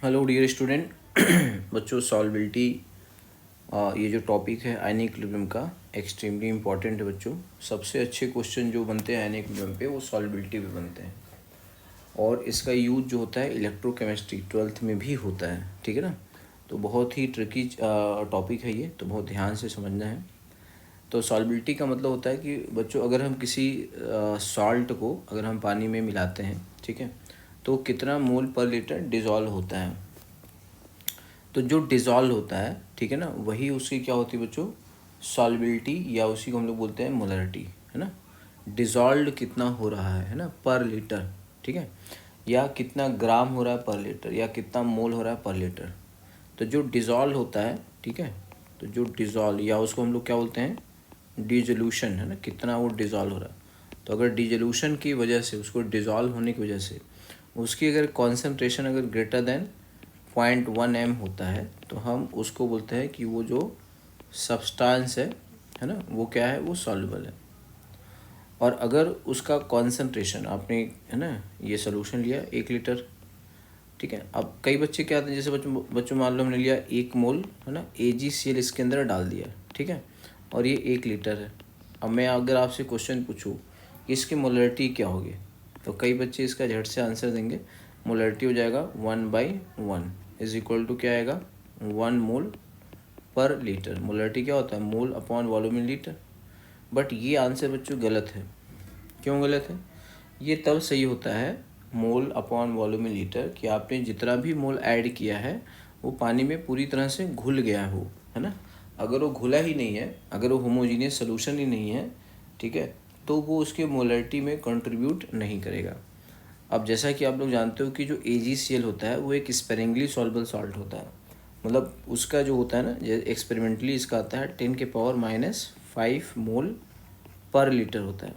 Hello dear student. बच्चों सॉल्बिलिटी ये जो टॉपिक है आयनिक इक्विलिब्रियम का एक्सट्रीमली इम्पॉर्टेंट है बच्चों। सबसे अच्छे क्वेश्चन जो बनते हैं आयनिक इक्विलिब्रियम पे वो सॉल्बिलिटी पे बनते हैं और इसका यूज जो होता है इलेक्ट्रोकेमिस्ट्री 12th में भी होता है, ठीक है ना। तो बहुत ही ट्रिकी टॉपिक है ये, तो बहुत ध्यान से समझना है। तो सॉल्बिलिटी का मतलब होता है कि बच्चों अगर हम किसी सॉल्ट को अगर हम पानी में मिलाते हैं, ठीक है, तो कितना मोल पर लीटर डिज़ोल्व होता है। तो जो डिज़ोल्व होता है, ठीक है ना, वही उसकी क्या होती है बच्चों, सॉल्बिलिटी, या उसी को हम लोग बोलते हैं मोलरिटी, है ना। डिज़ोल्व कितना हो रहा है ना, पर लीटर, ठीक है, या कितना ग्राम हो रहा है पर लीटर, या कितना मोल हो रहा है पर लीटर। तो जो डिज़ोल्व होता है, ठीक है, तो जो डिज़ोल्व या उसको हम लोग क्या बोलते हैं, डिजोल्यूशन, है ना, कितना वो डिज़ोल्व हो रहा है। तो अगर डिजोल्यूशन की वजह से, उसको डिज़ोल्व होने की वजह से उसकी अगर कॉन्सेंट्रेशन अगर ग्रेटर देन 0.1 m होता है, तो हम उसको बोलते हैं कि वो जो सब्सटेंस है ना, वो क्या है, वो सॉल्युबल है। और अगर उसका कॉन्सेंट्रेशन आपने, है ना, ये सोल्यूशन लिया 1 लीटर, ठीक है। अब कई बच्चे क्या आते हैं, जैसे बच्चों मान लो हमने लिया 1 मोल, है ना, AgCl इसके अंदर डाल दिया, ठीक है, और ये 1 लीटर है। अब मैं अगर आपसे क्वेश्चन पूछूँ इसकी मोलरिटी क्या होगी, तो कई बच्चे इसका झट से आंसर देंगे। मोलरिटी हो जाएगा 1/1 इज इक्वल टू क्या आएगा, 1 मोल पर लीटर। मोलरिटी क्या होता है, mole upon volume in litre. But ये आंसर बच्चों गलत है। क्यों गलत है? ये तब सही होता है mole upon volume in litre कि आपने जितना भी मोल ऐड किया है वो पानी में पूरी तरह से घुल गया हो, है ना। अगर वो घुला ही नहीं है, अगर वो होमोजीनियस सोल्यूशन ही नहीं है, ठीक है, तो वो उसके मोलरिटी में कंट्रीब्यूट नहीं करेगा। अब जैसा कि आप लोग जानते हो कि जो AgCl होता है वो एक स्पेरिंगली सॉल्युबल सॉल्ट होता है। मतलब उसका जो होता है ना, एक्सपेरिमेंटली इसका आता है 10⁻⁵ मोल पर लीटर होता है,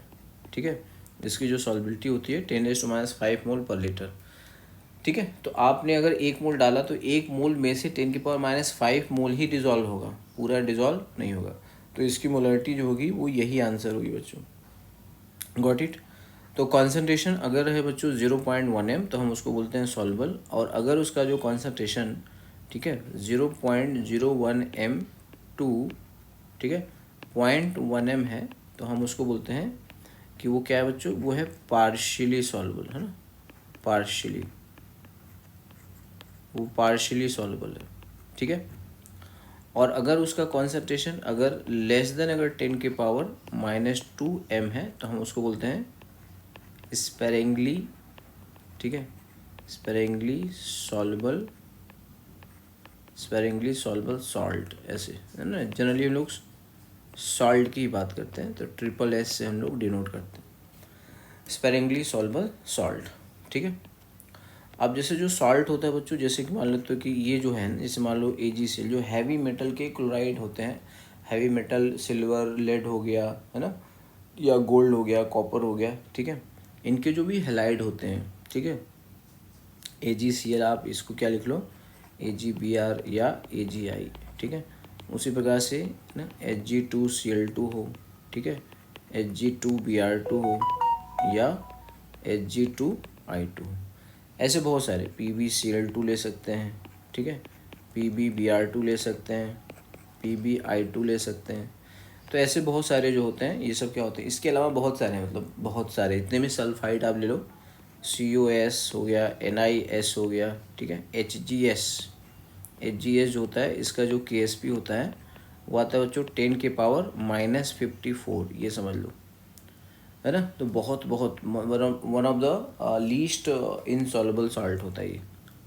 ठीक है। इसकी जो सॉल्बिलिटी होती है 10⁻⁵ मोल पर लीटर, ठीक है। तो आपने अगर 1 मोल डाला तो 1 मोल में से 10⁻⁵ मोल ही डिज़ोल्व होगा, पूरा डिज़ोल्व नहीं होगा। तो इसकी मोलरिटी जो होगी वो यही आंसर होगी बच्चों। Got it. तो कॉन्सेंट्रेशन अगर है बच्चों 0.1 m तो हम उसको बोलते हैं सॉल्युबल, और अगर उसका जो कॉन्सेंट्रेशन, ठीक है, 0.01 m ठीक है 0.1 m है, तो हम उसको बोलते हैं कि वो क्या है बच्चों, वो है पार्शियली सॉल्युबल, है ना, पार्शियली, वो पार्शियली सॉल्युबल है, ठीक है। और अगर उसका कॉन्सेंट्रेशन अगर लेस देन अगर 10⁻⁻² m है, तो हम उसको बोलते हैं स्पेरिंगली, ठीक है, स्पेरिंगली सॉल्युबल सॉल्ट, ऐसे है ना। जनरली हम लोग सॉल्ट की बात करते हैं, तो SSS से हम लोग डिनोट करते हैं, स्पेरिंगली सॉल्युबल सॉल्ट, ठीक है। अब जैसे जो सॉल्ट होता है बच्चों, जैसे कि मान लेते हो कि ये जो है, जैसे मान लो AgCl जो हैवी मेटल के क्लोराइड होते हैं, हैवी मेटल सिल्वर, लेड हो गया, है ना, या गोल्ड हो गया, कॉपर हो गया, ठीक है, इनके जो भी हैलाइड होते हैं, ठीक है, AgCl आप इसको क्या लिख लो, AgBr या AgI, ठीक है। उसी प्रकार से ना Hg2Cl2 हो, ठीक है, Hg2Br2 हो, या Hg2I2, ऐसे बहुत सारे PbCl2 ले सकते हैं, ठीक है, PbBr2 ले सकते हैं, PbI2 ले सकते हैं। तो ऐसे बहुत सारे जो होते हैं, ये सब क्या होते हैं, इसके अलावा बहुत सारे, मतलब बहुत सारे, इतने में सल्फाइड आप ले लो, COS हो गया, NiS हो गया, ठीक है, HGS जो होता है, इसका जो KSP होता है वो आता है बच्चों 10⁻⁻54, ये समझ लो, है ना। तो बहुत बहुत one of the least insoluble salt होता है ये,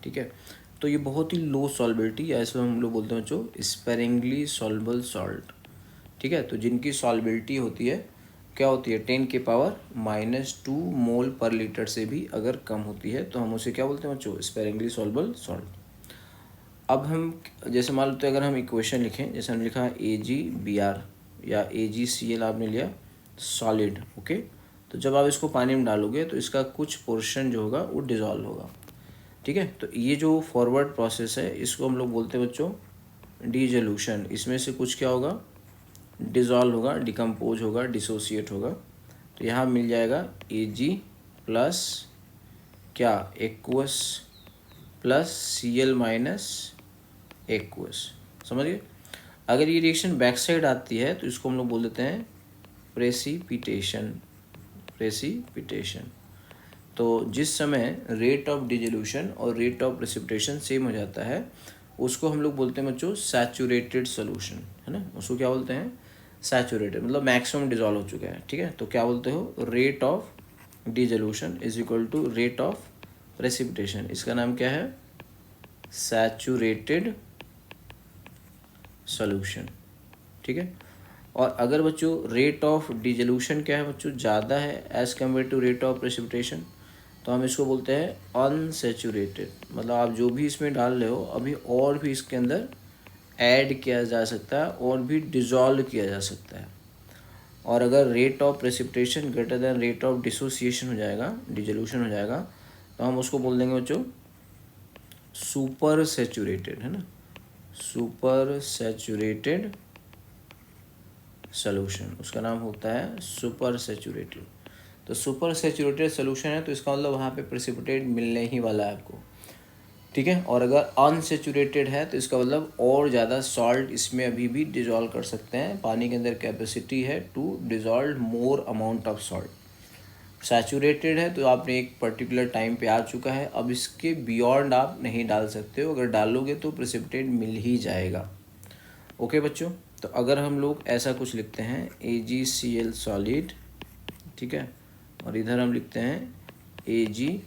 ठीक है। तो ये बहुत ही लो सॉल्बिलिटी, या इसमें हम लोग बोलते हैं बच्चों स्पेरिंगली सॉल्युबल सॉल्ट, ठीक है। तो जिनकी सॉल्बिलिटी होती है क्या होती है, 10⁻⁻² मोल पर लीटर से भी अगर कम होती है, तो हम उसे क्या बोलते हैं बच्चों, स्पेरिंगली सॉल्युबल सॉल्ट। अब हम जैसे मान लेते हैं, अगर हम इक्वेशन लिखें, जैसे हमने लिखा AgBr या AgCl आपने लिया सॉलिड, ओके। तो जब आप इसको पानी में डालोगे तो इसका कुछ पोर्शन जो होगा वो डिज़ोल्व होगा, ठीक है। तो ये जो फॉरवर्ड प्रोसेस है इसको हम लोग बोलते हैं बच्चों डिजोल्यूशन। इसमें से कुछ क्या होगा, डिज़ोल्व होगा, डिकम्पोज होगा, डिसोसिएट होगा। तो यहाँ मिल जाएगा Ag प्लस क्या, aqueous plus Cl minus aqueous. समझ गए? अगर ये रिएक्शन बैक साइड आती है तो इसको हम लोग बोल देते हैं प्रेसिपिटेशन। प्रेसिपिटेशन। तो जिस समय रेट ऑफ डिसोल्यूशन और रेट ऑफ प्रेसिपिटेशन सेम हो जाता है उसको हम लोग बोलते हैं बच्चों सैचुरेटेड सोल्यूशन, है ना। उसको क्या बोलते हैं? सैचुरेटेड, मतलब मैक्सिमम डिजॉल्व हो चुका है, ठीक है। तो क्या बोलते हो? Rate of dissolution is equal to rate of precipitation. इसका नाम क्या है? सैचुरेटेड सोल्यूशन, ठीक है। और अगर बच्चों रेट ऑफ डिसोल्यूशन क्या है बच्चों, ज़्यादा है as compare to rate of precipitation, तो हम इसको बोलते हैं अनसैचुरेटेड। मतलब आप जो भी इसमें डाल रहे हो अभी और भी इसके अंदर ऐड किया जा सकता है और भी डिज़ोल्व किया जा सकता है। और अगर rate of precipitation greater than rate of dissociation हो जाएगा, डिसोल्यूशन हो जाएगा, तो हम उसको बोल देंगे बच्चों सुपर सैचुरेटेड, है ना। सुपर सैचुरेटेड सोल्यूशन, उसका नाम होता है सुपर सैचुरेटेड। तो सुपर सैचुरेटेड सोल्यूशन है तो इसका मतलब वहाँ पे प्रेसिपिटेट मिलने ही वाला है आपको, ठीक है। और अगर अनसैचुरेटेड है तो इसका मतलब और ज़्यादा सॉल्ट इसमें अभी भी डिजॉल्व कर सकते हैं। पानी के अंदर कैपेसिटी है to dissolve more amount of salt. Saturated है तो आपने एक पर्टिकुलर टाइम पे आ चुका है, अब इसके बियॉन्ड आप नहीं डाल सकते हो। अगर डालोगे तो प्रेसिपिटेट मिल ही जाएगा। ओके बच्चों, तो अगर हम लोग ऐसा कुछ लिखते हैं AgCl सॉलिड, ठीक है, और इधर हम लिखते हैं Ag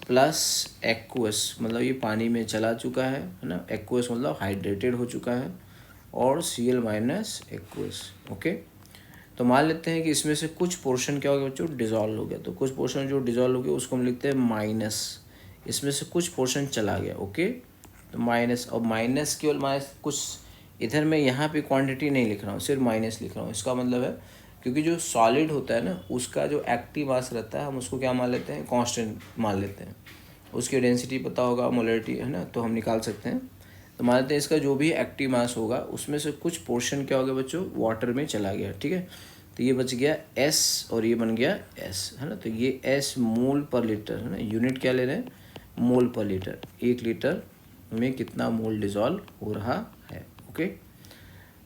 प्लस एक्वस, मतलब ये पानी में चला चुका है ना। एक्वस मतलब हाइड्रेटेड हो चुका है, और Cl माइनस एक्वस। ओके, तो मान लेते हैं कि इसमें से कुछ पोर्शन क्या हो गया बच्चों, डिजॉल्व हो गया। तो कुछ पोर्शन जो डिजॉल्व हो गया उसको हम लिखते हैं माइनस। इसमें से कुछ पोर्शन चला गया, ओके, तो माइनस। और माइनस केवल माइनस कुछ, इधर मैं यहाँ पे क्वांटिटी नहीं लिख रहा हूँ, सिर्फ माइनस लिख रहा हूँ। इसका मतलब है क्योंकि जो सॉलिड होता है ना उसका जो एक्टिव मास रहता है हम उसको क्या मान लेते हैं, कांस्टेंट मान लेते हैं। उसकी डेंसिटी पता होगा, मोलरिटी, है ना, तो हम निकाल सकते हैं। तो मान लेते हैं इसका जो भी एक्टिव मास होगा उसमें से कुछ पोर्शन क्या हो गया बच्चों, वाटर में चला गया, ठीक है। तो ये बच गया S और ये बन गया S, है ना। तो ये S मोल पर लीटर, है ना। यूनिट क्या ले रहे हैं, मोल पर लीटर। 1 लीटर में कितना मोल डिजॉल्व हो रहा है, ओके।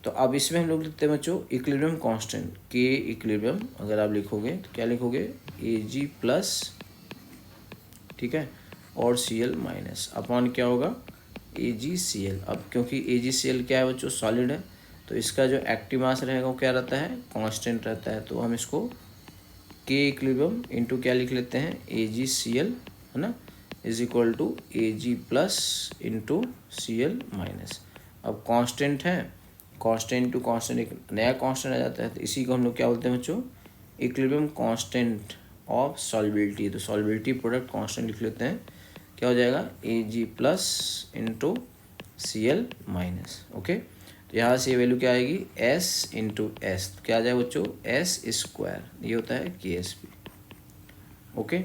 तो अब इसमें हम लोग लिखते हैं बच्चों इक्विलिब्रियम कांस्टेंट, के इक्विलिब्रियम अगर आप लिखोगे तो क्या लिखोगे, Ag प्लस, ठीक है, और Cl माइनस अपॉन क्या होगा, AgCl। अब क्योंकि AgCl क्या है बच्चों, सॉलिड है, तो इसका जो एक्टिव मास रहेगा वो क्या रहता है, कांस्टेंट रहता है। तो हम इसको के इक्विलिब्रियम इंटू क्या लिख लेते हैं, AgCl, है ना, is equal to Ag plus into Cl minus. अब कांस्टेंट है, कांस्टेंट टू कांस्टेंट एक नया कांस्टेंट आ जाता है, तो इसी को हम लोग क्या बोलते हैं बच्चों, इक्विलिब्रियम कांस्टेंट ऑफ सॉल्बिलिटी। तो सॉल्बिलिटी प्रोडक्ट कांस्टेंट लिख लेते हैं, क्या हो जाएगा, Ag plus into Cl minus. Okay, तो यहाँ से वैल्यू क्या आएगी, S इंटू एस, क्या आ जाएगा बच्चों, S स्क्वायर, ये होता है KSP। ओके,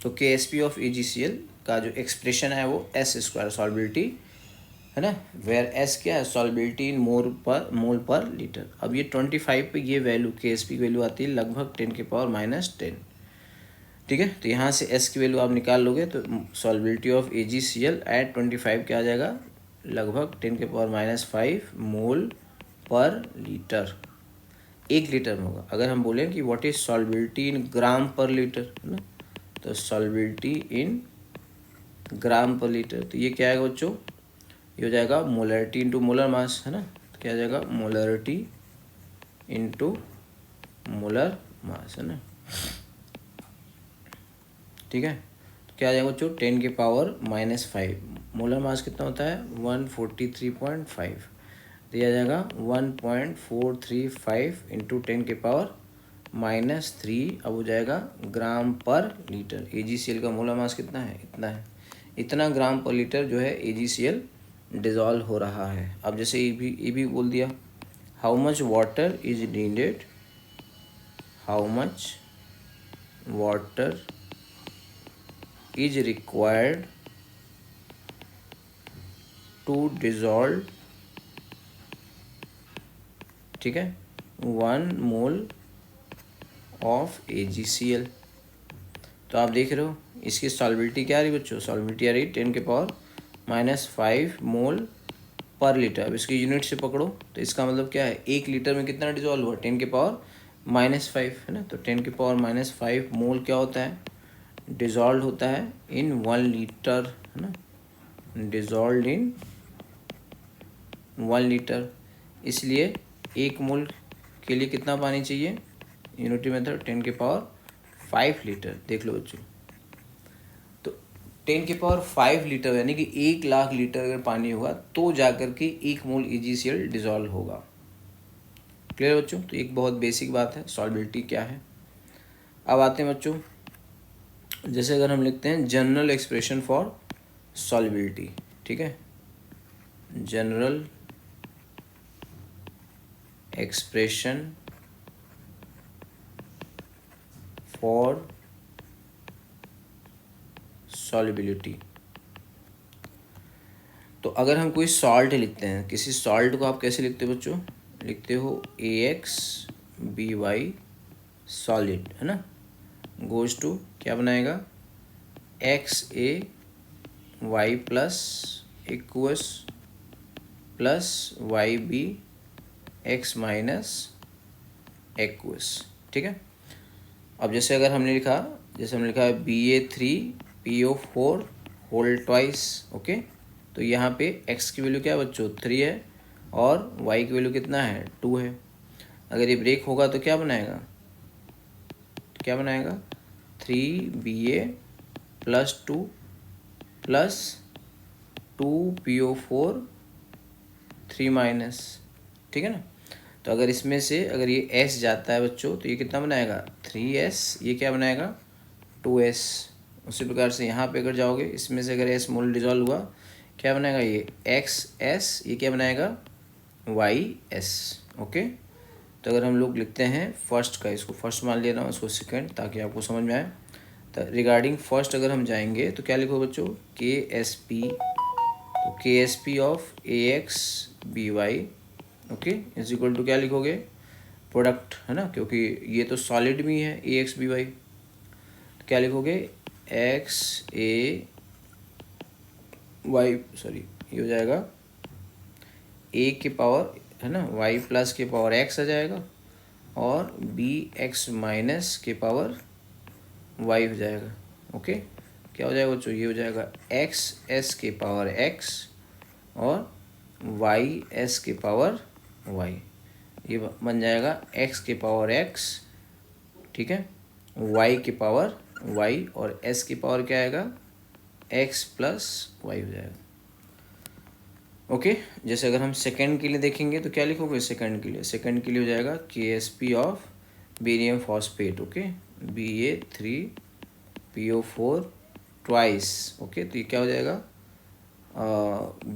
तो KSP ऑफ AgCl का जो एक्सप्रेशन है वो S स्क्वायर सॉल्बिलिटी, है ना, वेयर S क्या है, सॉल्बिलिटी इन मोल पर लीटर। अब ये 25 पे ये वैल्यू KSP की वैल्यू आती है लगभग 10 के पावर माइनस 10, ठीक है। तो यहाँ से S की वैल्यू आप निकाल लोगे तो सॉल्बिलिटी ऑफ AgCl एट 25 क्या आ जाएगा, लगभग 10 के पावर माइनस 5 मोल पर लीटर। 1 लीटर में होगा। अगर हम बोलें कि व्हाट इज सॉल्बिलिटी इन ग्राम पर लीटर, है ना, तो सॉल्बिलिटी इन ग्राम पर लीटर, तो ये क्या आएगा बच्चों, ये हो जाएगा मोलरिटी इंटू मोलर मास, है ना। तो क्या आ जाएगा, मोलरिटी इंटू मोलर मास, है ना, ठीक है। तो क्या आ जाएगा बच्चों, 10 के पावर माइनस 5। मोलर मास कितना होता है, 143.5, तो यह आ जाएगा 1.435 इंटू 10 के पावर माइनस 3। अब हो जाएगा ग्राम पर लीटर। AgCl का मोलर मास कितना है, इतना है, इतना ग्राम पर लीटर जो है AgCl डिजॉल्व हो रहा है। अब जैसे ये भी बोल दिया, how much water is needed, how much water is required to dissolve, ठीक है, 1 मोल ऑफ AgCl। तो आप देख रहे हो इसकी सॉल्बिलिटी क्या आ रही बच्चों, सॉल्बिलिटी आ रही 10⁻⁵ मोल पर लीटर। अब इसकी यूनिट से पकड़ो तो इसका मतलब क्या है, 1 लीटर में कितना डिजॉल्व हुआ, 10⁻⁵ है ना। तो 10⁻⁵ मोल क्या होता है, डिजॉल्व होता है इन 1 लीटर, है ना, डिजॉल्व इन 1 लीटर। इसलिए 1 मोल के लिए कितना पानी चाहिए, यूनिटी मेथड 10⁵ लीटर। देख लो बच्चों, तो 10⁵ लीटर यानी कि 1,00,000 लीटर अगर पानी होगा तो जाकर के 1 मोल EgCl डिजॉल्व होगा। क्लियर बच्चों, तो एक बहुत बेसिक बात है सॉल्बिलिटी क्या है। अब आते हैं बच्चों, जैसे अगर हम लिखते हैं जनरल एक्सप्रेशन फॉर सॉल्बिलिटी, ठीक है, जनरल एक्सप्रेशन फॉर सॉल्बिलिटी। तो अगर हम कोई सॉल्ट लिखते हैं, किसी सॉल्ट को आप कैसे लिखते हो बच्चों, लिखते हो AXBY सॉलिड, है ना, गोज टू क्या बनाएगा XAY plus aqueous plus YB X minus aqueous, ठीक है। अब जैसे अगर हमने लिखा, जैसे हमने लिखा है BA3PO4 होल ट्वाइस, ओके, तो यहाँ पे x की वैल्यू क्या है बच्चों 3 है और y की वैल्यू कितना है 2 है। अगर ये ब्रेक होगा तो क्या बनाएगा, 3BA plus 2 plus 2PO4 3 minus, ठीक है ना। तो अगर इसमें से अगर ये s जाता है बच्चों तो ये कितना बनाएगा 3s, ये क्या बनाएगा 2s। उसी प्रकार से यहाँ पे अगर जाओगे, इसमें से अगर s मोल डिजॉल्व हुआ क्या बनेगा ये XS, ये क्या बनाएगा YS, ओके। तो अगर हम लोग लिखते हैं फर्स्ट का, इसको फर्स्ट मान ले रहा हूँ, इसको सेकंड, ताकि आपको समझ में आए। तो रिगार्डिंग फर्स्ट अगर हम जाएंगे तो क्या लिखो बच्चों KSP, तो KSP of AXBY, okay, is equal to क्या लिखोगे प्रोडक्ट, है ना, क्योंकि ये तो सॉलिड भी है AXBY, तो क्या लिखोगे XAY, सॉरी ये हो जाएगा A के पावर, है ना, y प्लस के पावर x आ जाएगा और BX माइनस के पावर y हो जाएगा, ओके। क्या हो जाएगा बच्चों, ये हो जाएगा XS के पावर x और YS के पावर y, ये बन जाएगा x के पावर x, ठीक है, y के पावर y और s के पावर क्या आएगा x प्लस y हो जाएगा, ओके। जैसे अगर हम सेकंड के लिए देखेंगे तो क्या लिखोगे सेकंड के लिए हो जाएगा KSP of barium phosphate, okay, BA3PO4 twice, okay. तो ये क्या हो जाएगा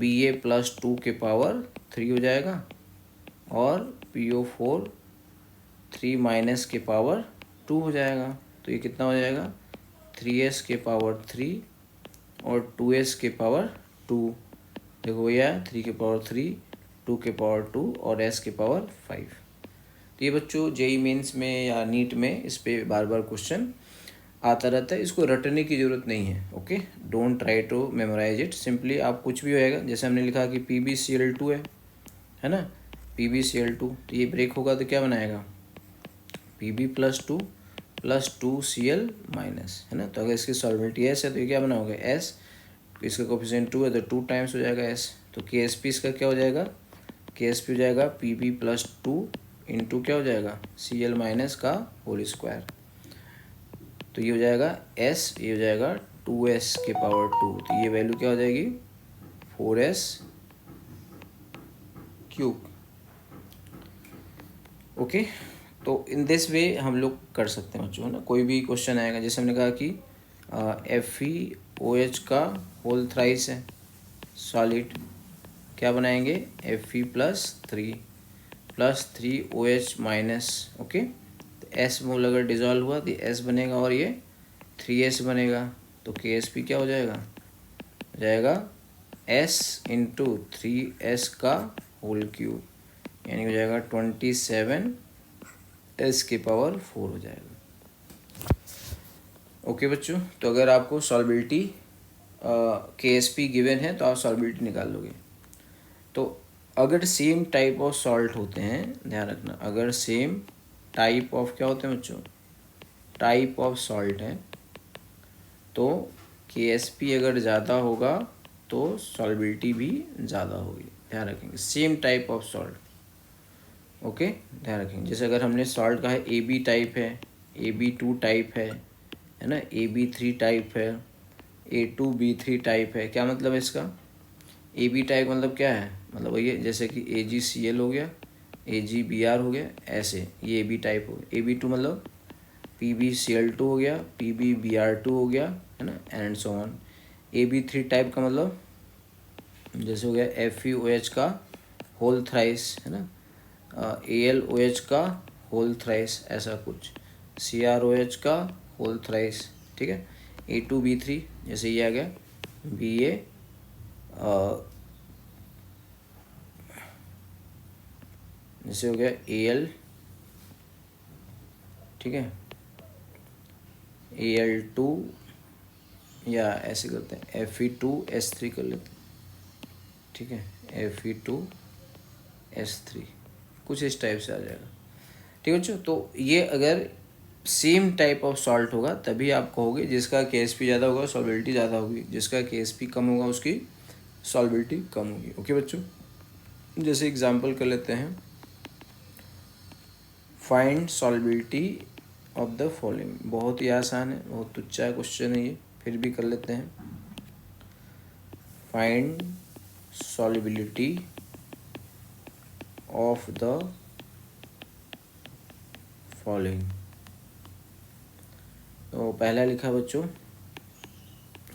BA प्लस 2 के पावर 3 हो जाएगा और PO4 3 माइनस के पावर 2 हो जाएगा। तो ये कितना हो जाएगा 3s के पावर 3 और 2s के पावर 2, देखो भैया 3 के पावर 3, 2 के पावर 2 और s के पावर 5। तो ये बच्चों जेई मेंस में या नीट में इस पे बार बार क्वेश्चन आता रहता है, इसको रटने की ज़रूरत नहीं है, okay. Don't try to memorise it, simply आप कुछ भी होएगा, जैसे हमने लिखा कि PbCl2 है ना, PbCl2, तो ये ब्रेक होगा तो क्या बनाएगा Pb plus 2 plus 2Cl minus, है ना। तो अगर इसकी सॉल्बिलिटी s है तो ये क्या बनाओगे s, इसका कोफिशिएंट 2 है तो 2 टाइम्स हो जाएगा s। तो KSP इसका क्या हो जाएगा, KSP हो जाएगा Pb प्लस 2 इंटू क्या हो जाएगा Cl माइनस का होल स्क्वायर, तो ये हो जाएगा s, ये हो जाएगा 2s के पावर 2, तो ये वैल्यू क्या हो जाएगी 4s क्यूब, ओके। तो इन दिस वे हम लोग कर सकते हैं बच्चों, है ना। कोई भी क्वेश्चन आएगा, जैसे हमने कहा कि FeOH का होल थ्राइस है सॉलिड, क्या बनाएंगे Fe प्लस 3 माइनस, ओके। तो S मोल अगर डिजॉल्व हुआ तो S बनेगा और ये 3s बनेगा, तो KSP क्या हो जाएगा S इंटू 3s का होल क्यूब, यानी हो जाएगा 27 s के पावर 4 हो जाएगा, ओके बच्चों, तो अगर आपको सॉल्बिलिटी KSP गिवन है तो आप सॉल्बिलिटी निकाल लोगे। तो अगर सेम टाइप ऑफ सॉल्ट होते हैं, ध्यान रखना, अगर सेम टाइप ऑफ क्या होते हैं बच्चों, टाइप ऑफ सॉल्ट है, तो KSP अगर ज़्यादा होगा तो सॉल्बिलिटी भी ज़्यादा होगी। ध्यान रखेंगे, same type of salt, okay, ध्यान रखेंगे। जैसे अगर हमने सॉल्ट का है AB टाइप है, AB2 टाइप है ना, AB3 टाइप है, A2B3 टाइप है, क्या मतलब है इसका? AB टाइप मतलब क्या है, मतलब वही है जैसे कि AgCl हो गया, AgBr हो गया, ऐसे ये AB टाइप हो गया। AB2 मतलब PbCl2 हो गया, PbBr2 हो गया, है ना, and so on. AB3 type का मतलब जैसे हो गया FeOH का होल थ्राइस, है ना, AlOH का होल थ्राइस, ऐसा कुछ, CrOH का होल थ्राइस, ठीक है। A2B3 जैसे ये आ गया, Ba जैसे हो गया Al, ठीक है, Al2, या ऐसे करते हैं Fe2S3 कर लेते हैं, ठीक है, Fe2S3 कुछ इस टाइप से आ जाएगा, ठीक है बच्चों। तो ये अगर सेम टाइप ऑफ सॉल्ट होगा तभी आप कहोगे जिसका KSP ज़्यादा होगा सॉल्बिलिटी ज़्यादा होगी, जिसका KSP कम होगा उसकी सॉल्बिलिटी कम होगी। ओके बच्चों, जैसे एग्जांपल कर लेते हैं, find solubility of the following. बहुत ही आसान है, बहुत तुच्चा क्वेश्चन है ये, फिर भी कर लेते हैं। Find solubility of the following. तो पहला लिखा बच्चों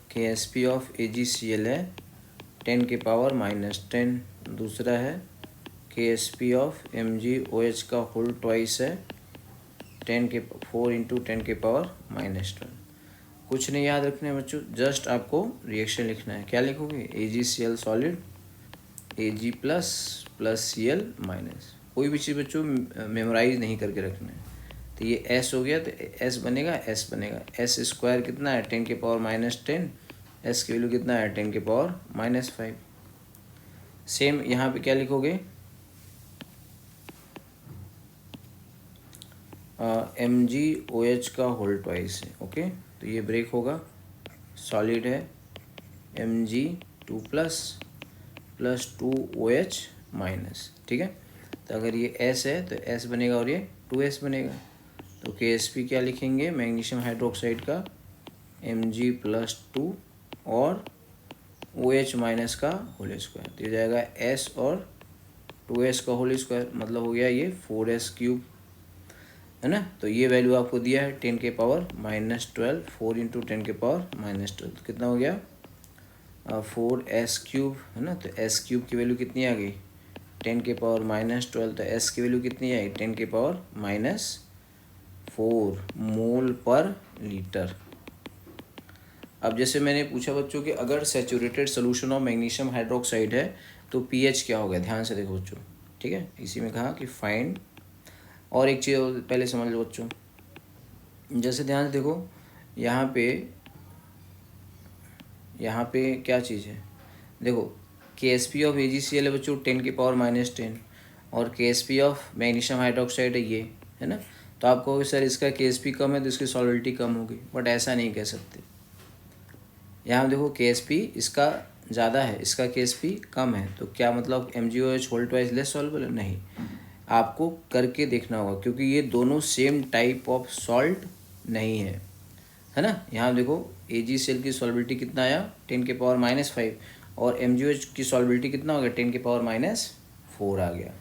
KSP ऑफ AgCl है 10 के पावर -10। दूसरा है KSP ऑफ MgOH का होल ट्वाइस है 4 इंटू 10 के पावर -12। कुछ नहीं याद रखना है बच्चों, जस्ट आपको रिएक्शन लिखना है। क्या लिखोगे? AgCl solid, Ag plus Cl minus. कोई भी चीज़ बच्चों मेमोराइज नहीं करके रखना है। तो ये S हो गया तो S बनेगा, S बनेगा, S स्क्वायर कितना है 10 के पावर -10, S की वैल्यू कितना है 10 के पावर -5। सेम यहाँ पे क्या लिखोगे, MgOH का होल ट्वाइस है, ओके। तो ये ब्रेक होगा, सॉलिड है Mg2 प्लस 2OH माइनस, ठीक है। तो अगर ये S है तो S बनेगा और ये 2S बनेगा। तो KSP क्या लिखेंगे, मैग्नीशियम हाइड्रोक्साइड का Mg+2 और OH माइनस का होल स्क्वायर, तो ये जाएगा S और 2S का होल स्क्वायर, मतलब हो गया ये 4S क्यूब, है ना। तो ये वैल्यू आपको दिया है 10 के पावर -12, 4 इंटू 10 के पावर -12, तो कितना हो गया 4S क्यूब, है ना। तो S क्यूब की वैल्यू कितनी आ गई 10 के पावर -12, तो S की वैल्यू कितनी आई 10 के पावर -4 मोल पर लीटर। अब जैसे मैंने पूछा बच्चों कि अगर saturated solution of magnesium hydroxide है तो पीएच क्या होगा, ध्यान से देखो बच्चों, ठीक है। इसी में कहा कि फाइंड, और एक चीज़ पहले समझ लो बच्चों, जैसे ध्यान से देखो, यहाँ पे क्या चीज़ है, देखो KSP ऑफ AgCl है बच्चों 10 के पावर -10 और KSP ऑफ मैग्नीशियम हाइड्रोक्साइड है ये, है ना। तो आप कहोगे सर इसका KSP कम है तो इसकी सॉल्बिलिटी कम होगी, बट ऐसा नहीं कह सकते। यहाँ देखो KSP इसका ज़्यादा है, इसका KSP कम है, तो क्या मतलब MgOH whole twice less soluble है? नहीं, आपको करके देखना होगा, क्योंकि ये दोनों सेम टाइप ऑफ सॉल्ट नहीं है ना। यहाँ देखो AgCl की सॉल्बिलिटी कितना आया 10 के पावर -5 और MgOH की सॉल्बिलिटी कितना हो गया 10 के पावर -4 आ गया।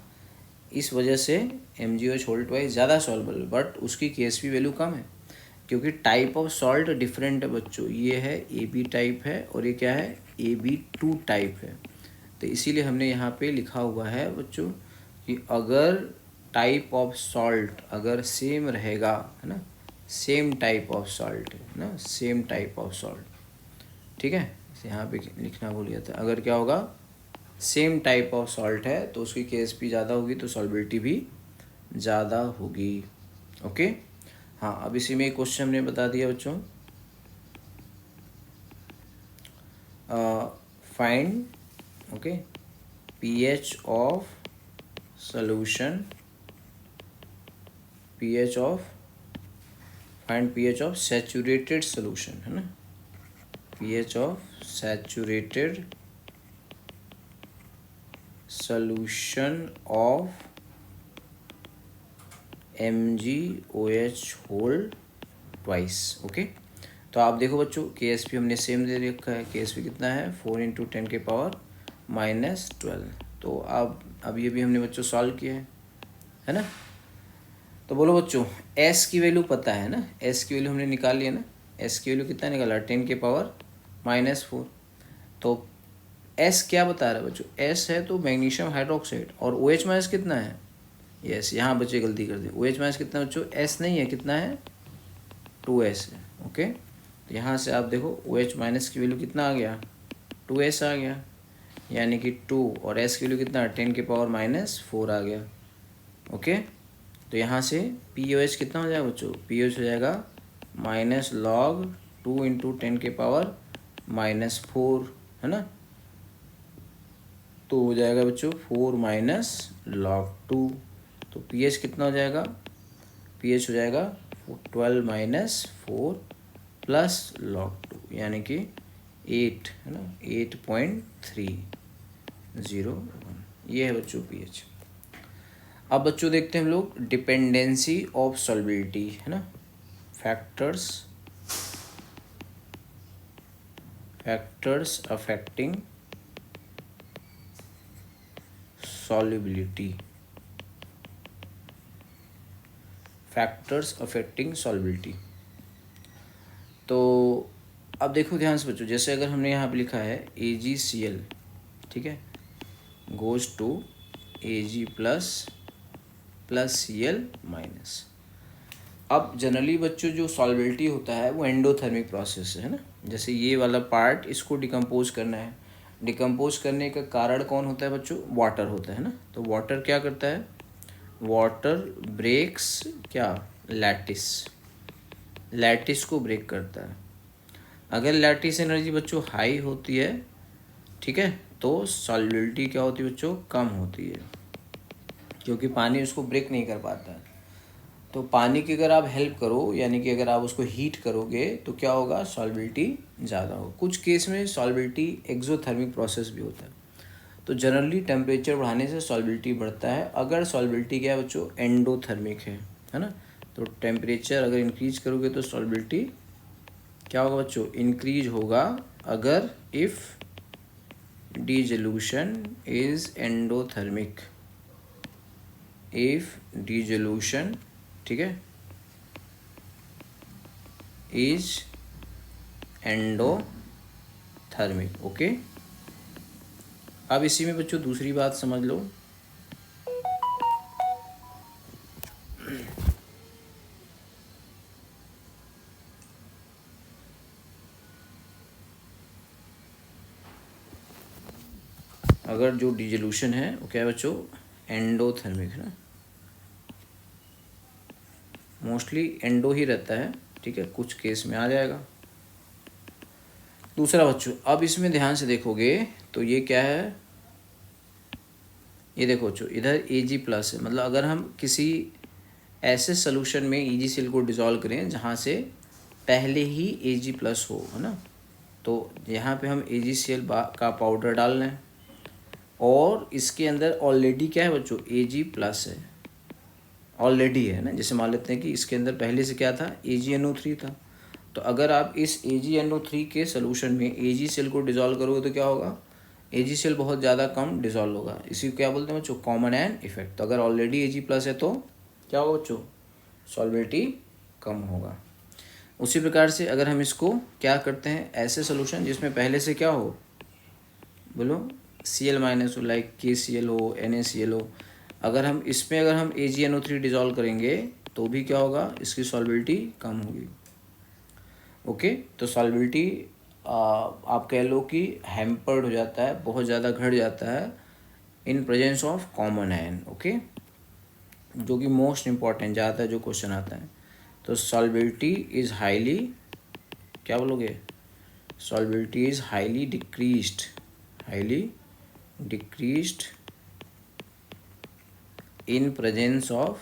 इस वजह से MgOH होल ट्वाइस ज़्यादा सॉल्युबल, बट उसकी KSP वैल्यू कम है, क्योंकि टाइप ऑफ सॉल्ट डिफरेंट है बच्चों। ये है AB टाइप है और ये क्या है AB2 टाइप है। तो इसीलिए हमने यहाँ पे लिखा हुआ है बच्चों कि अगर टाइप ऑफ सॉल्ट अगर सेम रहेगा, है ना, सेम टाइप ऑफ सॉल्ट है ना, सेम टाइप ऑफ सॉल्ट, ठीक है। यहाँ पे लिखना भूल गया था, अगर क्या होगा सेम टाइप ऑफ सॉल्ट है तो उसकी KSP ज़्यादा होगी तो सॉल्बिलिटी भी ज़्यादा होगी, ओके। हाँ, अब इसी में एक क्वेश्चन हमने बता दिया बच्चों, find okay pH of solution, pH of find pH of saturated solution, है ना, pH of saturated solution of MgOH whole twice. Okay, तो आप देखो बच्चों KSP हमने सेम दे रखा है। KSP कितना है 4 × 10⁻⁻12। तो अब ये भी हमने बच्चों सॉल्व किया है ना। तो बोलो बच्चों S की वैल्यू पता है ना, S की वैल्यू हमने निकाल लिया ना। S की वैल्यू कितना निकाला 10⁻⁻4। तो S क्या बता रहा है बच्चों, S है तो मैग्नीशियम हाइड्रोक्साइड, और OH माइनस कितना है, यस यहाँ बच्चे गलती कर दी, OH माइनस कितना बच्चों, S नहीं है, कितना है 2S है। ओके, तो यहाँ से आप देखो OH माइनस की वैल्यू कितना आ गया 2S आ गया, यानी कि 2, और S की वैल्यू कितना 10⁻⁻4 आ गया। ओके, तो यहाँ से POH कितना हो जाएगा बच्चों, POH हो जाएगा -log 2 × 10⁻⁻4, है ना। तो हो जाएगा बच्चों 4 - log 2। तो pH कितना हो जाएगा, pH हो जाएगा 12 - 4 प्लस log 2, यानी कि 8, है ना, 8.301। ये है बच्चों pH। अब बच्चों देखते हैं हम लोग डिपेंडेंसी ऑफ सॉल्बिलिटी, है ना, factors affecting solubility, factors affecting solubility. तो अब देखो ध्यान से बच्चों, जैसे अगर हमने यहाँ पे लिखा है AgCl, ठीक है, goes to Ag plus Cl minus. अब जनरली बच्चों जो सॉल्बिलिटी होता है वो एंडोथर्मिक प्रोसेस है ना। जैसे ये वाला पार्ट, इसको डिकम्पोज करना है, डिकम्पोज करने का कारण कौन होता है बच्चों, वाटर होता है ना। तो वाटर क्या करता है, वाटर ब्रेक्स क्या, लैटिस को ब्रेक करता है। अगर लैटिस एनर्जी बच्चों हाई होती है, ठीक है, तो सॉल्युबिलिटी क्या होती है बच्चों, कम होती है, क्योंकि पानी उसको ब्रेक नहीं कर पाता है। तो पानी की अगर आप हेल्प करो, यानी कि अगर आप उसको हीट करोगे तो क्या होगा, सॉल्बिलिटी ज़्यादा होगा। कुछ केस में सॉल्बिलिटी एक्सोथर्मिक प्रोसेस भी होता है। तो जनरली टेम्परेचर बढ़ाने से सॉल्बिलिटी बढ़ता है। अगर सॉल्बिलिटी क्या है बच्चों, एंडोथर्मिक है ना, तो टेम्परेचर अगर इंक्रीज करोगे तो सॉल्बिलिटी क्या होगा बच्चों, इंक्रीज होगा। अगर if dissolution is endothermic, if dissolution, ठीक है, इज एंडोथर्मिक। ओके, अब इसी में बच्चों दूसरी बात समझ लो, अगर जो डिसोल्यूशन है वो क्या है बच्चों, एंडोथर्मिक है ना, मोस्टली एंडो ही रहता है, ठीक है, कुछ केस में आ जाएगा। दूसरा बच्चों, अब इसमें ध्यान से देखोगे तो ये क्या है, ये देखो बच्चों इधर Ag प्लस है, मतलब अगर हम किसी ऐसे सोल्यूशन में EgCl को डिज़ोल्व करें जहाँ से पहले ही Ag प्लस हो, है ना, तो यहाँ पे हम AgCl का पाउडर डाल रहे हैं, और इसके अंदर ऑलरेडी क्या है बच्चों, Ag प्लस है, ऑलरेडी है ना। जैसे मान लेते हैं कि इसके अंदर पहले से क्या था, AgNO3 था। तो अगर आप इस AgNO3 के सोल्यूशन में AgCl को डिज़ोल्व करोगे तो क्या होगा, AgCl बहुत ज़्यादा कम डिज़ोल्व होगा। इसी को क्या बोलते हैं बच्चों, कॉमन एन इफेक्ट। तो अगर ऑलरेडी Ag प्लस है तो क्या होगा बच्चों, सॉल्बिलिटी कम होगा। उसी प्रकार से अगर हम इसको क्या करते हैं, ऐसे सोल्यूशन जिसमें पहले से क्या हो, बोलो Cl माइनस हो, लाइक KCl हो, NaCl हो, अगर हम इसमें AgNO3 डिज़ोल्व करेंगे तो भी क्या होगा, इसकी सॉल्बिलिटी कम होगी। ओके, तो सॉल्बिलिटी आप कह लो कि हैम्पर्ड हो जाता है, बहुत ज़्यादा घट जाता है इन presence of common ion. Okay, जो कि मोस्ट इम्पॉर्टेंट ज़्यादा जो क्वेश्चन आता है। तो सॉल्बिलिटी इज़ हाईली, क्या बोलोगे, solubility is highly decreased in presence of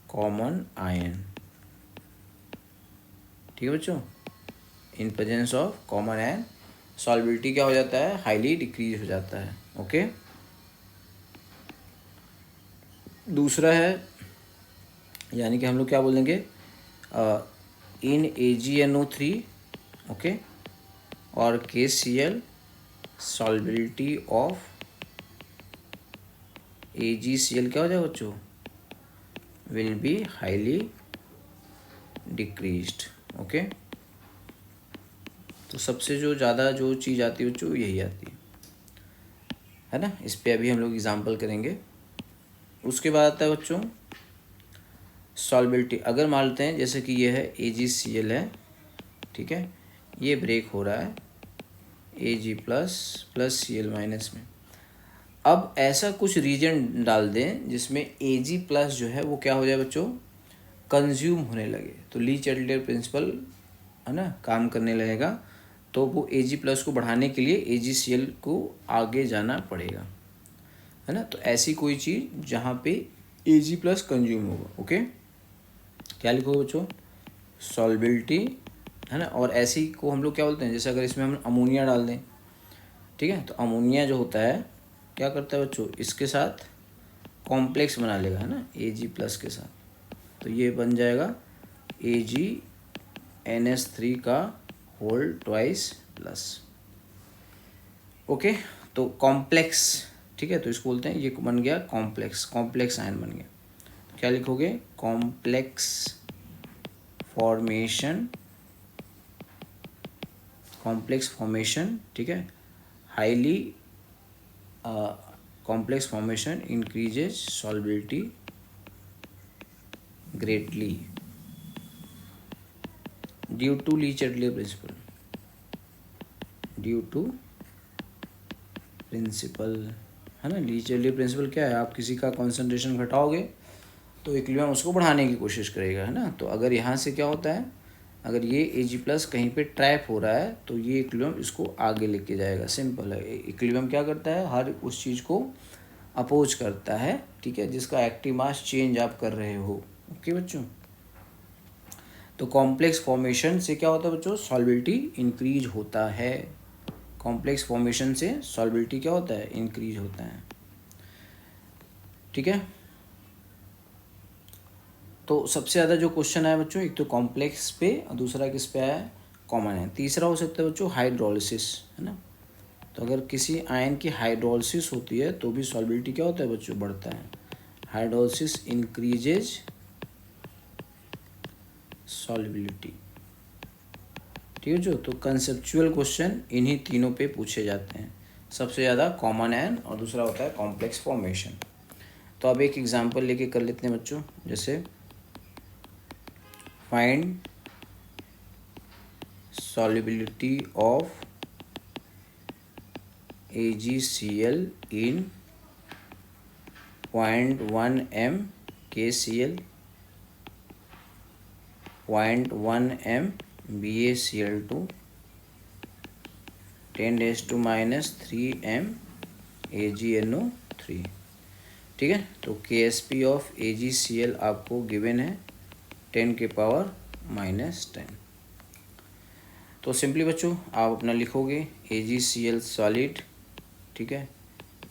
common ion। ठीक है बच्चों, in presence of common ion solubility क्या हो जाता है, हाईली डिक्रीज हो जाता है। ओके, दूसरा है, यानी कि हम लोग क्या बोलेंगे, इन AgNO3 ओके और KCl सॉल्बिलिटी ऑफ AgCl क्या हो जाएगा बच्चों, will be highly decreased. Okay, तो सबसे जो ज़्यादा जो चीज़ आती है बच्चों यही आती है ना। इस पे अभी हम लोग एग्जांपल करेंगे। उसके बाद आता है बच्चों सॉल्बिलिटी। अगर मान लेते हैं जैसे कि ये है AgCl है, ठीक है, ये ब्रेक हो रहा है Ag प्लस Cl माइनस में। अब ऐसा कुछ रीजन डाल दें जिसमें Ag प्लस जो है वो क्या हो जाए बच्चों, कंज्यूम होने लगे, तो ली चैटलियर प्रिंसिपल है ना काम करने लगेगा। तो वो Ag प्लस को बढ़ाने के लिए AgCl को आगे जाना पड़ेगा, है ना। तो ऐसी कोई चीज़ जहाँ पे Ag प्लस कंज्यूम होगा। ओके, क्या लिखोगे बच्चों, सॉल्बिलिटी, है ना। और ऐसी को हम लोग क्या बोलते हैं, जैसे अगर इसमें हम अमोनिया डाल दें, ठीक है, तो अमोनिया जो होता है क्या करता है बच्चों, इसके साथ कॉम्प्लेक्स बना लेगा, है ना, Ag प्लस के साथ। तो ये बन जाएगा AgNH3 का होल ट्वाइस प्लस। ओके, तो कॉम्प्लेक्स, ठीक है, तो इसको बोलते हैं, ये बन गया कॉम्प्लेक्स आयन बन गया। क्या लिखोगे, कॉम्प्लेक्स फॉर्मेशन, ठीक है, highly complex formation increases solubility greatly due to Le Chatelier principle, है ना। ली चैटलियर प्रिंसिपल क्या है, आप किसी का कॉन्सेंट्रेशन घटाओगे तो इक्विलिब्रियम उसको बढ़ाने की कोशिश करेगा, है ना। तो अगर यहाँ से क्या होता है, अगर ये Ag प्लस कहीं पे ट्रैप हो रहा है तो ये इक्विलिब्रियम इसको आगे लेके जाएगा। सिंपल है, इक्विलिब्रियम क्या करता है, हर उस चीज़ को अपोज करता है, ठीक है, जिसका एक्टिव मास चेंज आप कर रहे हो। ओके बच्चों, तो कॉम्प्लेक्स फॉर्मेशन से क्या होता है बच्चों, सॉल्बिलिटी इंक्रीज होता है। कॉम्प्लेक्स फॉर्मेशन से सॉल्बिलिटी क्या होता है, इंक्रीज होता है, ठीक है। तो सबसे ज़्यादा जो क्वेश्चन आया बच्चों, एक तो कॉम्प्लेक्स पे और दूसरा किस पे आया, कॉमन है। तीसरा हो सकता है बच्चों हाइड्रोलिसिस, है ना। तो अगर किसी आयन की हाइड्रोलिसिस होती है तो भी सॉल्बिलिटी क्या होता है बच्चों, बढ़ता है। हाइड्रोलिसिस इंक्रीजेज सॉल्बिलिटी, ठीक है जो। तो कंसेप्चुअल क्वेश्चन इन्हीं तीनों पे पूछे जाते हैं, सबसे ज़्यादा कॉमन आयन और दूसरा होता है कॉम्प्लेक्स फॉर्मेशन। तो अब एक एग्जांपल लेके कर लेते हैं बच्चों, जैसे find solubility of AgCl in 0.1 m KCl, 0.1 m BaCl2, 10⁻³ m AgNO3, ठीक है। तो KSP ऑफ AgCl आपको गिवन है 10⁻⁻10। तो सिंपली बच्चों आप अपना लिखोगे AgCl सॉलिड, ठीक है,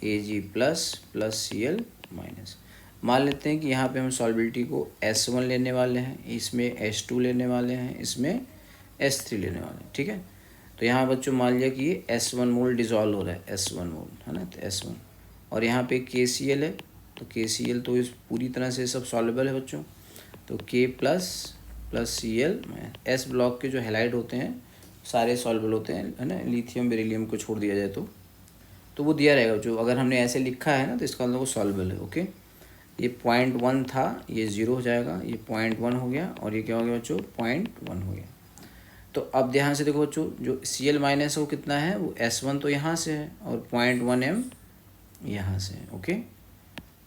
Ag प्लस Cl माइनस। मान लेते हैं कि यहाँ पे हम सॉल्बिलिटी को S1 लेने वाले हैं, इसमें S2 लेने वाले हैं, इसमें S3 लेने वाले हैं, ठीक है। तो यहाँ बच्चों मान लिया कि ये S1 मोल डिज़ोल्व हो रहा है, S1 मोल, है ना, तो S1। और यहाँ पे KCl है, तो KCl तो इस पूरी तरह से सब सॉल्युबल है बच्चों। तो K plus Cl minus. S block के जो हैलाइड होते हैं सारे सॉल्युबल होते हैं, है ना, लिथियम बेरिलियम को छोड़ दिया जाए तो वो दिया रहेगा। जो अगर हमने ऐसे लिखा है ना तो इसका मतलब वो सॉल्युबल है। ओके, ये 0.1 था, ये 0 हो जाएगा, ये 0.1 हो गया और ये क्या हो गया बच्चों, 0.1 हो गया। तो अब ध्यान से देखो बच्चों, जो Cl माइनस है वो कितना है, वो S1 तो यहाँ से है और 0.1 m यहाँ से है। ओके,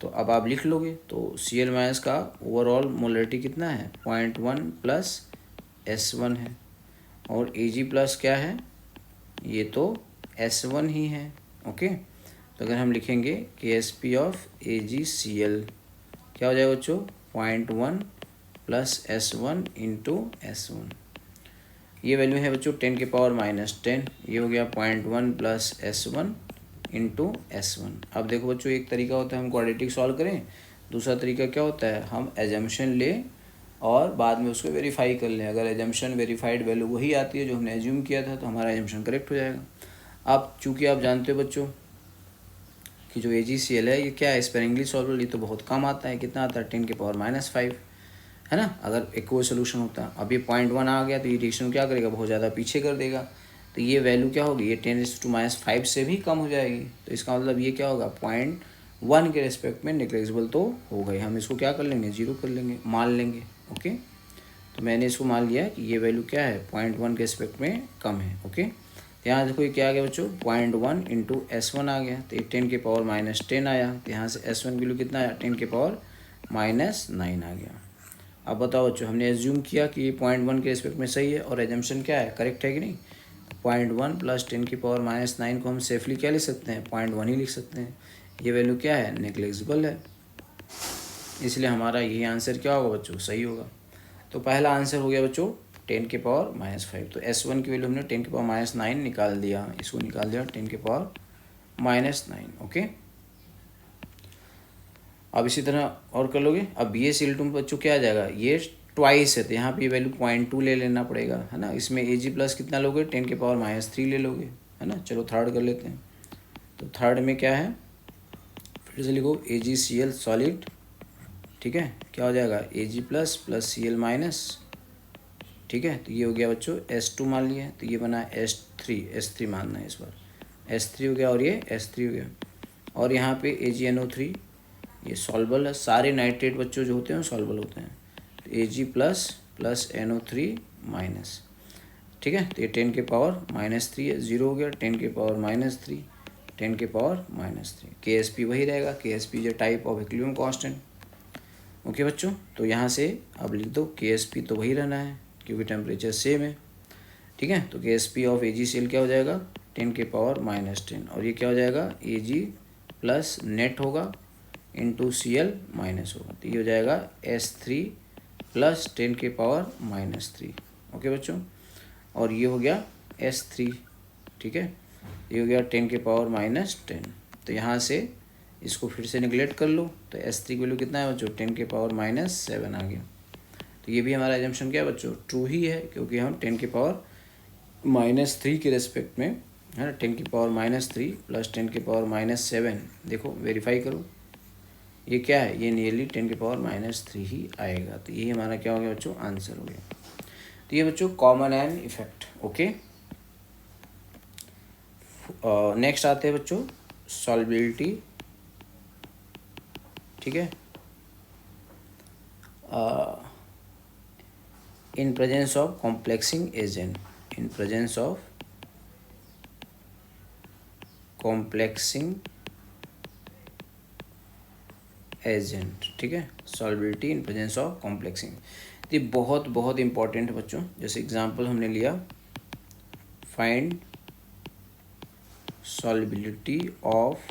तो अब आप लिख लोगे तो Cl माइनस का ओवरऑल मोलरिटी कितना है, 0.1 प्लस S1 है। और Ag प्लस क्या है, ये तो S1 ही है। ओके, तो अगर हम लिखेंगे KSP ऑफ AgCl क्या हो जाएगा बच्चों, 0.1 प्लस S1 इंटू S1। ये वैल्यू है बच्चों 10 के पावर -10, ये हो गया 0.1 प्लस S1 इंटू S1। अब देखो बच्चों, एक तरीका होता है हम क्वाड्रेटिक सॉल्व करें, दूसरा तरीका क्या होता है हम एजम्पशन लें और बाद में उसको वेरीफाई कर लें। अगर एजम्पशन वेरीफाइड वैल्यू वही आती है जो हमने एज्यूम किया था तो हमारा एजम्पशन करेक्ट हो जाएगा। अब चूँकि आप जानते हो बच्चों कि जो AgCl है ये क्या है, स्पेरिंगली सॉल्वेबल, ये तो बहुत कम आता है। कितना आता है, 10 के पावर -5 है ना, अगर एक कोई सोल्यूशन होता है। अब ये 0.1 आ गया तो ये रिएक्शन क्या करेगा, बहुत ज़्यादा पीछे कर देगा। तो ये वैल्यू क्या होगी, ये 10⁻⁵ से भी कम हो जाएगी। तो इसका मतलब ये क्या होगा, 0.1 के रिस्पेक्ट में नेग्लिजिबल तो हो गई। हम इसको क्या कर लेंगे, 0 कर लेंगे, मान लेंगे। ओके, तो मैंने इसको मान लिया कि ये वैल्यू क्या है, 0.1 के रिस्पेक्ट में कम है। ओके, यहाँ देखो ये क्या आ गया बच्चों, 0.1 इंटू S1 आ गया, तो ये 10 के पावर -10 आया। तो यहाँ से S1 की वैल्यू कितना आया, 10 के पावर -9 आ गया। अब बताओ बच्चों, हमने एज्यूम किया कि ये 0.1 के रिस्पेक्ट में सही है और एजम्पशन क्या है, करेक्ट है कि नहीं। 0.1 प्लस 10 की पावर -9 को हम सेफली क्या लिख सकते हैं, 0.1 ही लिख सकते हैं। ये वैल्यू क्या है, नेग्लिजिबल है, इसलिए हमारा यही आंसर क्या होगा बच्चों, सही होगा। तो पहला आंसर हो गया बच्चों 10 के पावर -5। तो S1 की वैल्यू हमने 10 के पावर -9 निकाल दिया, इसको निकाल दिया 10 के पावर -9। ओके, अब इसी तरह और कर लोगे। अब BaCl2 में बच्चों क्या आ जाएगा, ये ट्वाइस है तो यहाँ पे ये वैल्यू 0.2 ले लेना पड़ेगा, है ना। इसमें Ag प्लस कितना लोगे, 10 के पावर -3 ले लोगे, है ना। चलो थर्ड कर लेते हैं। तो थर्ड में क्या है, फिर से लिखो AgCl सॉलिड, ठीक है, क्या हो जाएगा Ag plus plus Cl minus, ठीक है। तो ये हो गया बच्चों S2 मान लिया, तो ये बना S3 मानना है इस बार, S3 हो गया और ये S3 हो गया। और यहाँ पे AgNO3 ये सॉल्वल है, सारे नाइट्रेट बच्चों जो होते हैं सॉल्वल होते हैं। तो Ag plus plus NO3 minus, ठीक है। तो ये 10 के पावर -3 है, 0 हो गया, 10 के पावर -3, 10 के पावर -3। KSP वही रहेगा, KSP is a type of equilibrium constant. Okay बच्चों, तो यहाँ से अब लिख दो KSP तो वही रहना है क्योंकि टेम्परेचर सेम है, ठीक है। तो KSP ऑफ AgCl क्या हो जाएगा, 10 के पावर -10, और ये क्या हो जाएगा Ag प्लस नेट होगा इंटू Cl माइनस होगा, तो ये हो जाएगा S3 प्लस 10 के पावर -3। ओके बच्चों, और ये हो गया S3, ठीक है, ये हो गया 10 के पावर -10। तो यहाँ से इसको फिर से निगलेक्ट कर लो, तो S3 की वैल्यू कितना है बच्चों, 10 के पावर -7 आ गया। तो ये भी हमारा एजम्पशन क्या है बच्चों, ट्रू ही है, क्योंकि हम 10 के पावर -3 के रेस्पेक्ट में, है ना, 10 की पावर -3 प्लस 10 के पावर -7, देखो वेरीफाई करो, ये क्या है, ये नियरली 10 के पावर -3 ही आएगा। तो यही हमारा क्या हो गया बच्चों, आंसर हो गया। तो ये बच्चों common and effect. Okay, next आते हैं बच्चों सॉल्बिलिटी, ठीक है। इन presence of complexing agent, in presence of complexing agent, ठीक है, सॉल्बिलिटी इन प्रेजेंस ऑफ कॉम्प्लेक्सिंग। ये बहुत बहुत इंपॉर्टेंट है बच्चों। जैसे एग्जांपल हमने लिया, find solubility of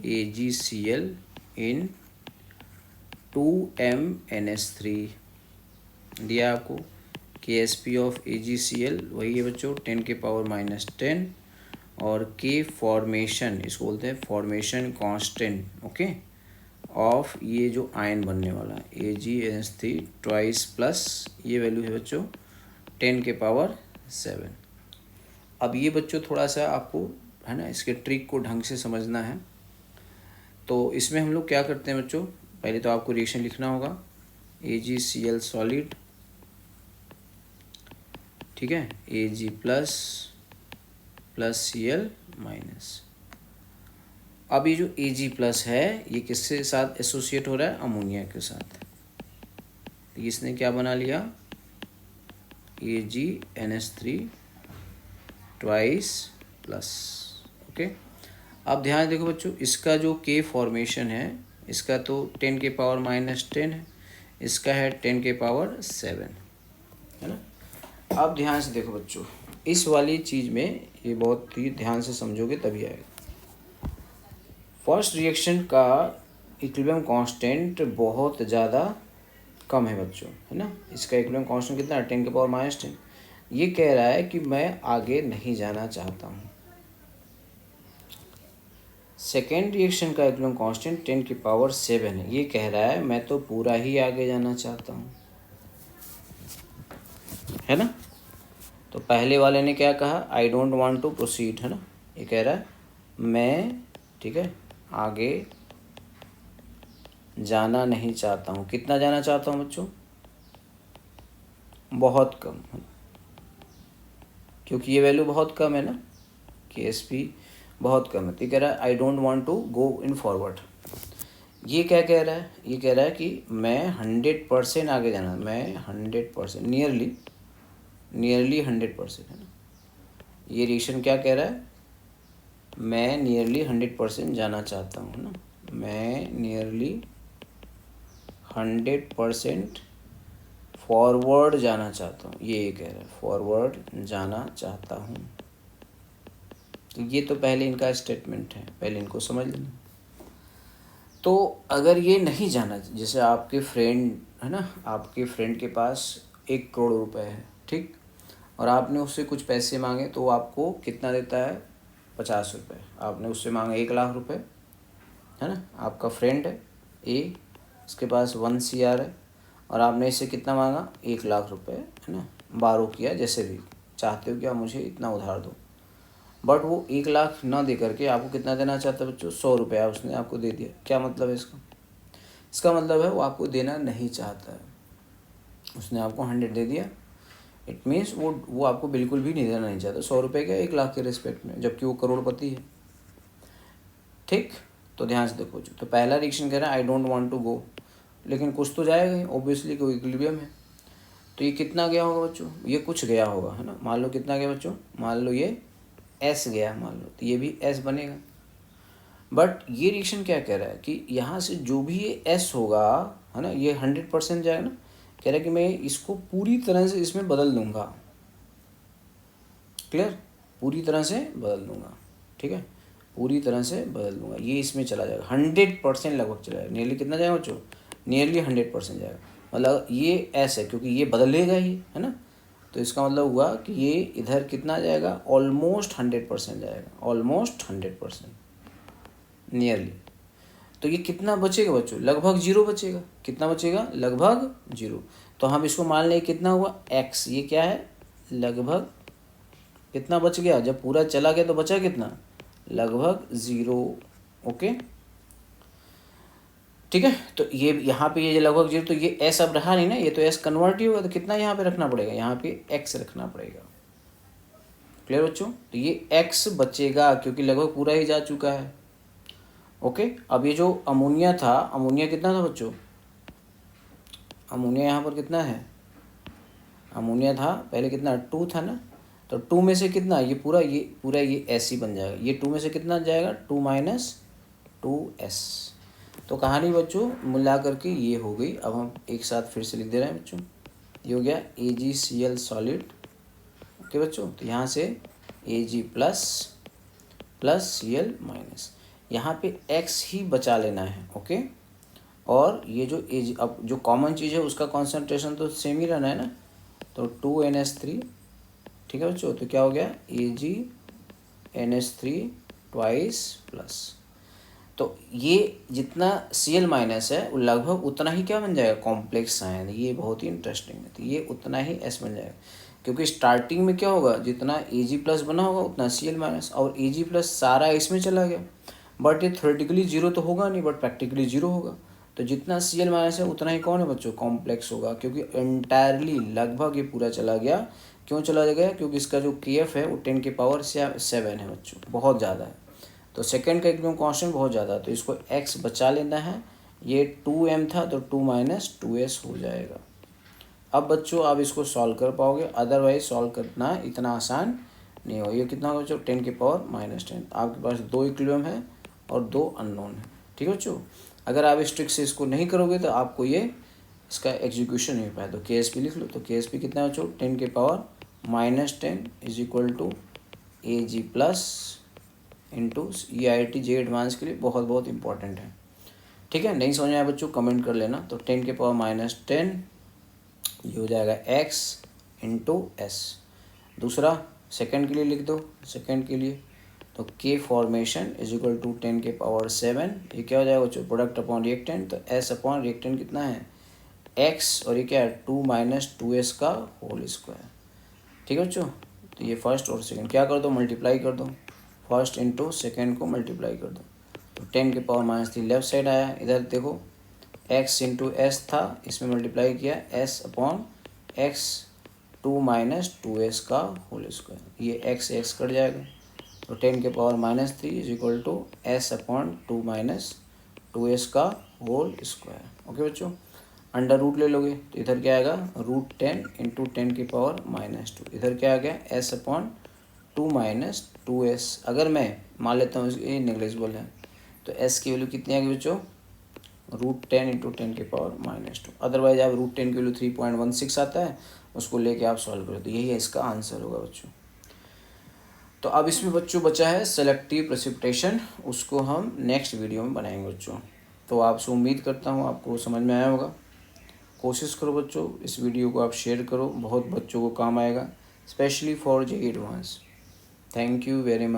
AgCl in 2MnS3 दिया आपको। KSP ऑफ AgCl वही है बच्चों 10 के पावर -10, और K फॉर्मेशन, इसको बोलते हैं फॉर्मेशन कांस्टेंट, ओके, ऑफ ये जो आयन बनने वाला AgNS3 ट्वाइस प्लस ये वैल्यू है बच्चों 10 के पावर 7। अब ये बच्चों थोड़ा सा आपको, है ना, इसके ट्रिक को ढंग से समझना है। तो इसमें हम लोग क्या करते हैं बच्चों, पहले तो आपको रिएक्शन लिखना होगा, AgCl सॉलिड, ठीक है, Ag plus plus Cl minus. अब ये जो Ag प्लस है ये किसके साथ एसोसिएट हो रहा है, अमोनिया के साथ। तो इसने क्या बना लिया, AgNS3 ट्वाइस प्लस। ओके, अब ध्यान देखो बच्चों, इसका जो K फॉर्मेशन है इसका तो 10 के पावर -10 है, इसका है 10 के पावर 7, है ना। अब ध्यान से देखो बच्चों, इस वाली चीज़ में ये बहुत ही ध्यान से समझोगे तभी आएगा। फर्स्ट रिएक्शन का इक्विलिब्रियम कांस्टेंट बहुत ज़्यादा कम है बच्चों, है ना। इसका इक्विलिब्रियम कांस्टेंट कितना है, 10⁻⁻10। ये कह रहा है कि मैं आगे नहीं जाना चाहता हूँ। सेकेंड रिएक्शन का इक्विलिब्रियम कांस्टेंट 10⁻7 है। ये कह रहा है मैं तो पूरा ही आगे जाना चाहता हूँ, है ना। तो पहले वाले ने क्या कहा, I don't want to proceed, है ना। ये कह रहा है मैं, ठीक है, आगे जाना नहीं चाहता हूँ। कितना जाना चाहता हूँ बच्चों, बहुत कम, है, क्योंकि ये वैल्यू बहुत कम है ना, KSP बहुत कम है। तो ये कह रहा है I don't want to go in forward. ये क्या कह रहा है, ये कह रहा है कि मैं 100% आगे जाना, मैं 100%, नियरली 100%, है ना। ये रिएक्शन क्या कह रहा है, मैं नियरली 100% जाना चाहता हूँ, है ना। मैं नियरली 100% फॉरवर्ड जाना चाहता हूँ। ये कह रहा है फॉरवर्ड जाना चाहता हूँ। तो ये तो पहले इनका स्टेटमेंट है, पहले इनको समझ लेना। तो अगर ये नहीं जाना, जैसे आपके फ्रेंड है ना, आपके फ्रेंड के पास 1 करोड़ रुपए है, ठीक, और आपने उससे कुछ पैसे मांगे तो वो आपको कितना देता है, 50 रुपये। आपने उससे मांगे 1 लाख रुपए, है ना। आपका फ्रेंड है ए, उसके पास 1 CR है, और आपने इससे कितना मांगा, 1 लाख रुपए, है ना। बारो किया, जैसे भी चाहते हो कि आप मुझे इतना उधार दो, बट वो 1 लाख ना दे करके आपको कितना देना चाहता है बच्चों, 100 रुपया उसने आपको दे दिया। क्या मतलब है इसका, इसका मतलब है वो आपको देना नहीं चाहता है। उसने आपको 100 दे दिया, इट मीन्स वो आपको बिल्कुल भी नहीं देना नहीं चाहता। 100 रुपये का 1 लाख के रिस्पेक्ट में, जबकि वो करोड़पति है, ठीक। तो ध्यान से देखो, तो पहला रिएक्शन कह रहा है I don't want to go, लेकिन कुछ तो जाएगा ही ऑब्वियसली, कोई इक्विलिब्रियम है। तो ये कितना गया होगा बच्चों, ये कुछ गया होगा, है ना। मान लो कितना गया बच्चों, मान लो ये S गया, मान लो, तो ये भी S बनेगा। बट ये रिएक्शन क्या कह रहा है कि यहाँ से जो भी ये S होगा, है ना, ये 100% जाएगा ना। कह रहा है कि मैं इसको पूरी तरह से इसमें बदल दूंगा, क्लियर, पूरी तरह से बदल दूंगा, ठीक है, पूरी तरह से बदल दूंगा। ये इसमें चला जाएगा, 100% लगभग चला जाएगा। नियरली कितना जाएगा बच्चों, नियरली 100% जाएगा। मतलब ये S है क्योंकि ये बदलेगा ही, है ना। तो इसका मतलब हुआ कि ये इधर कितना जाएगा, ऑलमोस्ट 100% जाएगा, ऑलमोस्ट 100%, नियरली। तो ये कितना बचेगा बच्चों, लगभग 0 बचेगा। कितना बचेगा, लगभग 0। तो हम इसको मान लें कितना हुआ, x, ये क्या है, लगभग कितना बच गया, जब पूरा चला गया तो बचा कितना, लगभग 0। ओके, ठीक है। तो ये यहाँ पे ये लगभग 0, तो ये S अब रहा नहीं ना, ये तो S कन्वर्ट ही होगा। तो कितना यहाँ पे रखना पड़ेगा, यहाँ पे x रखना पड़ेगा। क्लियर बच्चों, तो ये x बचेगा क्योंकि लगभग पूरा ही जा चुका है। ओके, अब ये जो अमोनिया था, अमोनिया कितना था बच्चों, अमोनिया यहाँ पर कितना है, अमोनिया था पहले कितना, 2 था ना। तो 2 में से कितना, ये पूरा ये S ही बन जाएगा। ये 2 में से कितना जाएगा, 2 - 2S। तो कहानी बच्चों मिला करके ये हो गई। अब हम एक साथ फिर से लिख दे रहे हैं बच्चों, ये हो गया AgCl सॉलिड। ओके बच्चों, तो यहाँ से Ag प्लस Cl माइनस, यहाँ पे X ही बचा लेना है। ओके, और ये जो Ag, अब जो कॉमन चीज़ है उसका कॉन्सेंट्रेशन तो सेम ही रहना है ना, तो 2NH3, ठीक है बच्चों। तो क्या हो गया, AgNH3 ट्वाइस प्लस। तो ये जितना Cl माइनस है वो लगभग उतना ही क्या बन जाएगा, कॉम्प्लेक्स आयन। ये बहुत ही इंटरेस्टिंग है। तो ये उतना ही S बन जाएगा, क्योंकि स्टार्टिंग में क्या होगा, जितना Ag प्लस बना होगा उतना Cl माइनस, और Ag प्लस सारा इसमें चला गया। बट ये थ्योरेटिकली 0 तो होगा नहीं, बट प्रैक्टिकली 0 होगा। तो जितना Cl माइनस है उतना ही कौन है बच्चों, कॉम्प्लेक्स होगा, क्योंकि एंटायरली लगभग ये पूरा चला गया। क्यों चला गया, क्योंकि इसका जो Kf है वो 10⁻7 है बच्चों, बहुत ज़्यादा है। तो सेकंड का एकदम कांस्टेंट बहुत ज़्यादा है, तो इसको x बचा लेना है। ये 2m था तो 2 - 2s हो जाएगा। अब बच्चों आप इसको सॉल्व कर पाओगे, अदरवाइज सॉल्व करना इतना आसान नहीं हो। ये कितना होगा बच्चों, 10⁻−10। आपके पास 2 इक्विलिब्रियम है और 2 अननोन है, ठीक है बच्चों। अगर आप इस ट्रिक से इसको नहीं करोगे तो आपको ये इसका एग्जीक्यूशन नहीं हो पाया। तो KSP लिख लो, तो KSP कितना है बच्चों, 10⁻−10 -10 is equal to A G plus into, ये IIT JEE एडवांस के लिए बहुत बहुत इंपॉर्टेंट है। ठीक है, नहीं समझ आया बच्चों कमेंट कर लेना। तो 10 के पावर -10 ये हो जाएगा x इंटू एस। दूसरा सेकंड के लिए लिख दो, सेकंड के लिए तो के फॉर्मेशन इज इक्वल टू 10 के पावर 7, ये क्या हो जाएगा बच्चों, प्रोडक्ट अपॉन रिएक्टेंट, तो एस अपॉन रिएक्टेंट कितना है x, और ये क्या है 2 - 2s का होल स्क्वायर। ठीक है बच्चों, तो ये फर्स्ट और सेकंड क्या कर दो, मल्टीप्लाई कर दो, फर्स्ट इंटू सेकंड को मल्टीप्लाई कर दो, तो 10 के पावर -3 लेफ्ट साइड आया, इधर देखो x इंटू एस था, इसमें मल्टीप्लाई किया s अपॉन x 2 - 2s का होल स्क्वायर, ये x कट जाएगा, तो 10 के power -3 is equal to s upon 2 - 2s का होल स्क्वायर। ओके बच्चों, अंडर रूट ले लोगे तो इधर क्या आएगा √10 इंटू 10 की पावर -2, इधर क्या आ गया s अपॉन 2 - 2s। अगर मैं मान लेता हूँ ये नेग्लिजिबल है तो s की वैल्यू कितनी आ गई बच्चों, √10 इंटू 10 की पावर -2। अदरवाइज आप √10 की वैल्यू 3.16 आता है, उसको लेके आप सॉल्व करो, तो यही है इसका आंसर होगा बच्चों। तो अब इसमें बच्चों बचा है सेलेक्टिव प्रेसिपिटेशन, उसको हम नेक्स्ट वीडियो में बनाएंगे बच्चों। तो आपसे उम्मीद करता हूँ आपको समझ में आया होगा। कोशिश करो बच्चों इस वीडियो को आप शेयर करो, बहुत बच्चों को काम आएगा, specially for JEE advance. Thank you very much.